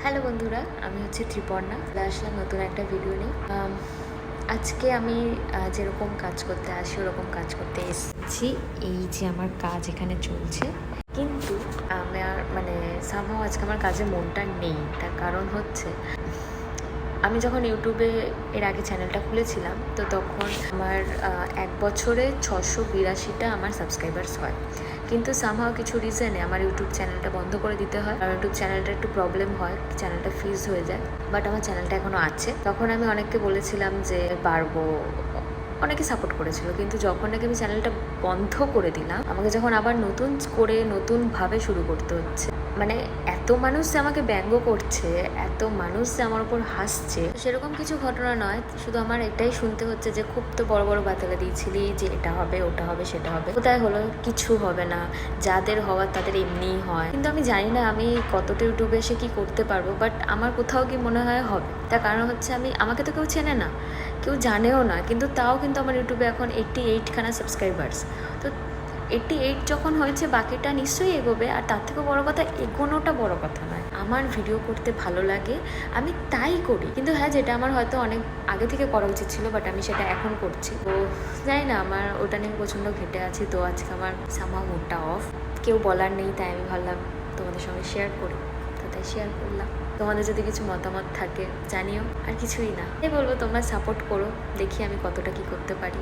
Hello বন্ধুরা, আমি হচ্ছে ত্রিপর্ণা। আসলাম নতুন একটা ভিডিও নিয়ে। আজকে আমি যেরকম কাজ করতে আসি ওরকম কাজ করতে এসেছি। এই যে আমার কাজ এখানে চলছে, কিন্তু আমার সামহাও আজকে আমার কাজে মনটা নেই। তার কারণ হচ্ছে আমি যখন ইউটিউবে এর আগে চ্যানেলটা খুলেছিলাম, তো তখন আমার 1 বছরে 682টা আমার সাবস্ক্রাইবার্স হয়। কিন্তু সামহাও কিছু রিজনে আমার ইউটিউব চ্যানেলটা বন্ধ করে দিতে হয়। আর ইউটিউব চ্যানেলটা একটু প্রবলেম হয়, চ্যানেলটা ফ্রিজ হয়ে যায়। বাট আমার চ্যানেলটা এখনও আছে। তখন আমি অনেককে বলেছিলাম যে পারবো, অনেকে সাপোর্ট করেছিল। কিন্তু যখন নাকি আমি চ্যানেলটা বন্ধ করে দিলাম, আমাকে যখন আবার নতুন করে নতুনভাবে শুরু করতে হচ্ছে, এত মানুষ যে আমাকে ব্যঙ্গ করছে, এত মানুষ যে আমার উপর হাসছে, সেরকম কিছু ঘটনা নয়। শুধু আমার এটাই শুনতে হচ্ছে যে খুব তো বড় বড় বাতালে দিয়েছিলি যে এটা হবে, ওটা হবে, সেটা হবে, কোথায় হলো? কিছু হবে না। যাদের হওয়ার তাদের এমনিই হয়। কিন্তু আমি জানি না আমি কতটা ইউটিউবে এসে কি করতে পারবো, বাট আমার কোথাও কি মনে হয় হবে। তার কারণ হচ্ছে আমাকে তো কেউ চেনে না, কেউ জানেও না, কিন্তু তাও কিন্তু আমার ইউটিউবে এখন 88খানা সাবস্ক্রাইবার্স। তো 88 যখন হয়েছে, বাকিটা নিশ্চয়ই এগোবে। আর তার থেকেও বড় কথা, এগোনোটা বড় কথা নয়। আমার ভিডিও করতে ভালো লাগে, আমি তাই করি। কিন্তু হ্যাঁ, যেটা আমার হয়তো অনেক আগে থেকে করা উচিত ছিল, বাট আমি সেটা এখন করছি। তো জানি না, আমার ওটা নিয়ে প্রচণ্ড ঘেটে আছি। তো আজকে আমার সামহাও মুডটা অফ, কেউ বলার নেই, তাই আমি ভাবলাম তোমাদের সঙ্গে শেয়ার করি। তো তাই শেয়ার করলাম। তোমাদের যদি কিছু মতামত থাকে জানিও। আর কিছুই না, এই বলবো তোমরা সাপোর্ট করো, দেখি আমি কতটা কি করতে পারি।